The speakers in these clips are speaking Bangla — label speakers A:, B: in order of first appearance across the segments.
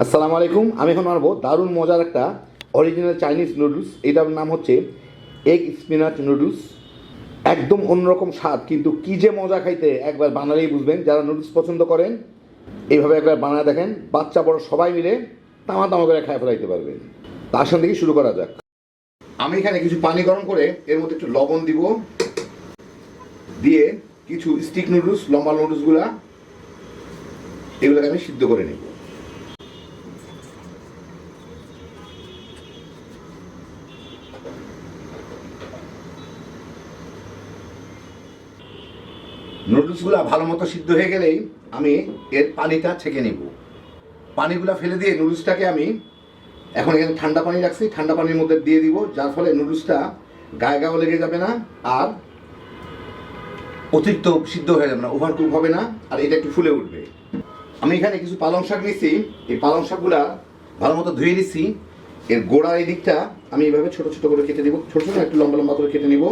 A: আসসালামু আলাইকুম। আমি এখন বানাবো দারুণ মজার একটা অরিজিনাল চাইনিজ নুডলস। এটার নাম হচ্ছে এগ স্পিনাচ নুডলস। একদম অন্যরকম স্বাদ, কিন্তু কী যে মজা খাইতে, একবার বানালেই বুঝবেন। যারা নুডলস পছন্দ করেন এইভাবে একবার বানায় দেখেন, বাচ্চা বড় সবাই মিলে তামা তামা করে খায় ফেলাইতে পারবেন। তার সঙ্গে কি শুরু করা যাক। আমি এখানে কিছু পানি গরম করে এর মধ্যে একটু লবণ দিব, দিয়ে কিছু স্টিক নুডলস, লম্বা নুডলসগুলা এগুলোকে আমি সিদ্ধ করে নেব। নুডলসগুলো ভালো মতো সিদ্ধ হয়ে গেলেই আমি এর পানিটা ছেঁকে নেব। পানিগুলো ফেলে দিয়ে নুডলসটাকে আমি এখন এখানে ঠান্ডা পানি রাখছি, ঠান্ডা পানির মধ্যে দিয়ে দিব, যার ফলে নুডলসটা গায়ে গায়ে লেগে যাবে না, আর অতিরিক্ত সিদ্ধ হয়ে যাবে না, ওভার কুক হবে না, আর এটা একটু ফুলে উঠবে। আমি এখানে কিছু পালং শাক নিচ্ছি। এই পালং শাকগুলা ভালো মতো ধুয়ে নিচ্ছি। এর গোড়ার এই দিকটা আমি এইভাবে ছোট ছোট করে কেটে দিব, ছোট ছোট একটু লম্বা লম্বা করে কেটে নিব।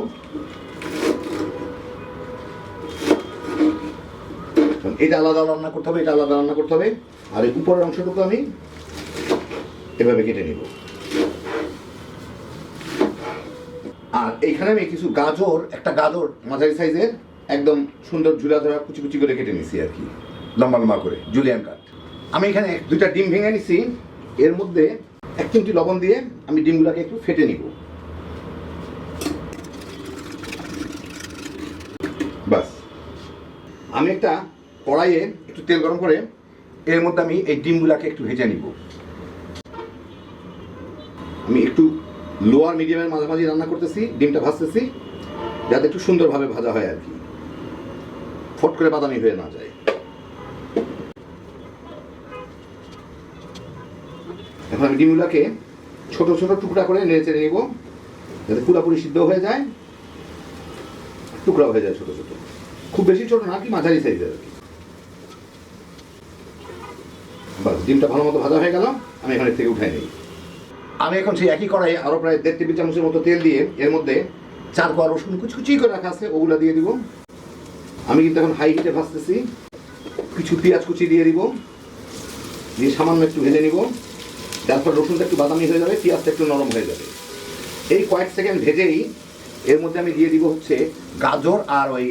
A: এটা আলাদা রান্না করতে হবে, এটা আলাদা রান্না করতে হবে। আর এই উপরের অংশটুকু আমি এভাবে কেটে নিব। আর এইখানে আমি কিছু গাজর, একটা গাজর মাঝারি সাইজের একদম সুন্দর ঝুলা ধরা কুচি কুচি করে কেটে নিছি আর কি, লম্বা লম্বা করে জুলিয়ান কাট। আমি এখানে দুইটা ডিম ভেঙে নিছি। এর মধ্যে 1 চিমটি লবণ দিয়ে আমি ডিমগুলোকে একটু ফেটে নিব। বাস। আমি একটা কড়াইয়ে একটু তেল গরম করে এর মধ্যে আমি এই ডিমগুলাকে একটু ভেজে নিব। আমি একটু লোয়ার মিডিয়ামের মাঝামাঝি রান্না করতেছি, ডিমটা ভাজতেছি যাতে একটু সুন্দরভাবে ভাজা হয় আর কি, ফট করে বাদামি হয়ে না যায়। এখন আমি ডিমগুলাকে ছোট ছোট টুকরা করে নেড়ে চেড়ে নিব, যাতে পুরোপুরি সিদ্ধ হয়ে যায়, টুকরা হয়ে যায় ছোট ছোট, খুব বেশি ছোট না, কি মাঝারি সাইজের আর কি। বাস, ডিমটা ভালো মতো ভাজা হয়ে গেল, আমি এখানে থেকে উঠাই নিই। আমি এখন সেই একই কড়াইয়ে আরো প্রায় 1.5 টেবিল চামচের মতো তেল দিয়ে এর মধ্যে 4 কোয়া রসুন কুচি করে রাখা আছে ওগুলা দিয়ে দিব। আমি কিন্তু এখন হাই হিটে ভাজতেছি। কিছু পেঁয়াজ কুচি দিয়ে দিব, দিয়ে সামান্য একটু ভেজে নিব, তারপর রসুনটা একটু বাদামি হয়ে যাবে, পেঁয়াজটা একটু নরম হয়ে যাবে। এই কয়েক সেকেন্ড ভেজেই এর মধ্যে আমি দিয়ে দিব হচ্ছে গাজর আর ওই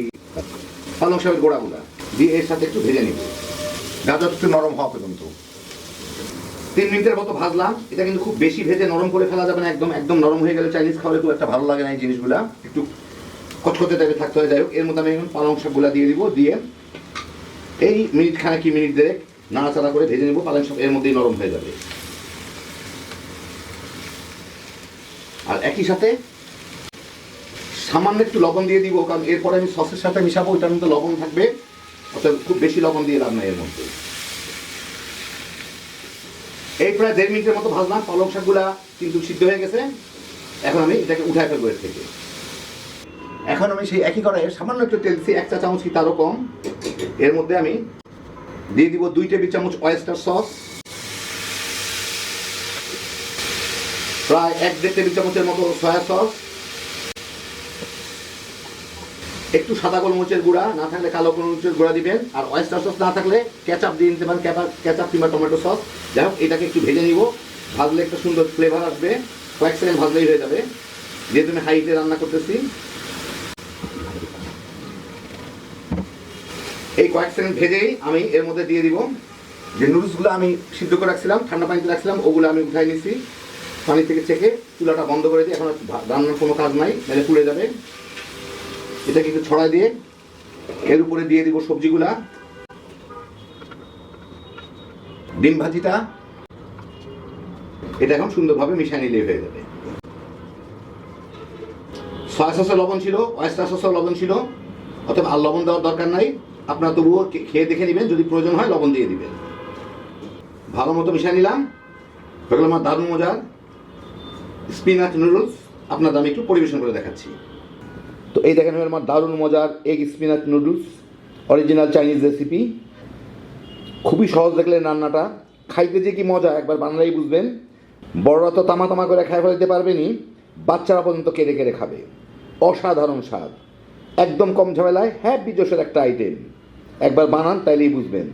A: পালং শাকের গোড়াগুলা দিয়ে এর সাথে একটু ভেজে নিব, গাজর একটু নরম হওয়া পর্যন্ত। 3 মিনিটের মতো ভাজলাম। এটা কিন্তু খুব বেশি ভেজে নরম করে ফেলা যাবে না, একদম একদম নরম হয়ে গেলে চাইনিজ খাওয়ালে খুব একটা ভালো লাগে না। এই জিনিসগুলা একটু কচকচে টাইপের থাকতে হয়। যাই হোক, এর মধ্যে আমি এখন পালং শাকগুলা দিয়ে দিব, দিয়ে এই মিনিট খানেক কি মিনিট দেড়েক নাড়াচাড়া করে ভেজে নেব। পালং শাক এর মধ্যেই নরম হয়ে যাবে। আর একই সাথে সামান্য একটু লবণ দিয়ে দিব, কারণ এরপরে আমি সসের সাথে মিশাবো, ওইটার মধ্যে লবণ থাকবে, অর্থাৎ খুব বেশি লবণ দিয়ে লাভ নাই এর মধ্যে। এই প্রায় 1.5 মিনিটের মতো ভাজলাম, পালং শাকগুলা কিন্তু সিদ্ধ হয়ে গেছে। এখন আমি এটাকে উঠায় ফেলবো এর থেকে। এখন আমি সেই একই কড়াইয়ে সামান্য একটু তেল দিচ্ছি, 1 চা চামচ কি তারও কম। এর মধ্যে আমি দিয়ে দিব 2 টেবিল চামচ অয়েস্টার সস, প্রায় 1-1.5 টেবিল চামচের মতো সয়া সস, একটু সাদা গোলমরিচের গুঁড়া, না থাকলে কালো গোলমরিচের গুঁড়া দিবেন, আর অয়েস্টার সস না থাকলে কেচাপ দিয়ে নিতে পারেন, কেচাপ কিংবা টমেটো সস। যাই হোক, এটাকে একটু ভেজে নিব। ভাজলে একটা সুন্দর ফ্লেভার আসবে, কয়েক সেকেন্ড ভাজলেই হয়ে যাবে, যেহেতু আমি হাই হিটে রান্না করতেছি। এই কয়েক সেকেন্ড ভেজেই আমি এর মধ্যে দিয়ে দিব যে নুডলসগুলো আমি সিদ্ধ করে রাখছিলাম, ঠান্ডা পানিতে রাখছিলাম, ওগুলো আমি উঠাই নিছি পানি থেকে ছেঁকে। চুলাটা বন্ধ করে দিই, এখন রান্নার কোনো কাজ নাই, তাহলে পুড়ে যাবে। এটাকে একটু ছড়াই দিয়ে এর উপরে দিয়ে দিব সবজিগুলা, ডিম ভাজিটা। এটা এখন সুন্দরভাবে মিশিয়ে নিলেই হয়ে যাবে। সয়া সসে লবণ ছিল, অয়েস্টার সসেও লবণ ছিল, অথবা আর লবণ দেওয়ার দরকার নাই। আপনারা তবুও খেয়ে দেখে নেবেন, যদি প্রয়োজন হয় লবণ দিয়ে দিবেন। ভালো মতো মিশিয়ে নিলাম, হয়ে গেল আমার দারুণ মজার স্পিনাচ নুডলস। আপনাদের আমি একটু পরিবেশন করে দেখাচ্ছি। তো এই দেখেন আমার দারুণ মজার egg spinach noodles, original Chinese recipe. খুবই সহজ দেখলেন রান্নাটা, খাইতে যে কি মজা একবার বানালেই বুঝবেন। বড়রা তো তামা তামা করে খাই ফেলতে পারবেনই, বাচ্চারা পর্যন্ত কেড়ে কেড়ে খাবে। অসাধারণ স্বাদ, একদম কম ঝামেলায় হ্যাপি জোশের একটা আইটেম। একবার বানান তাইলেই বুঝবেন।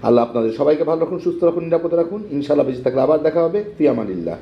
A: আল্লাহ আপনাদের সবাইকে ভালো রাখুন, সুস্থ রাখুন, নিরাপদে রাখুন। ইনশাআল্লাহ বেঁচে থাকলে আবার দেখা হবে। ফি আমানিল্লাহ।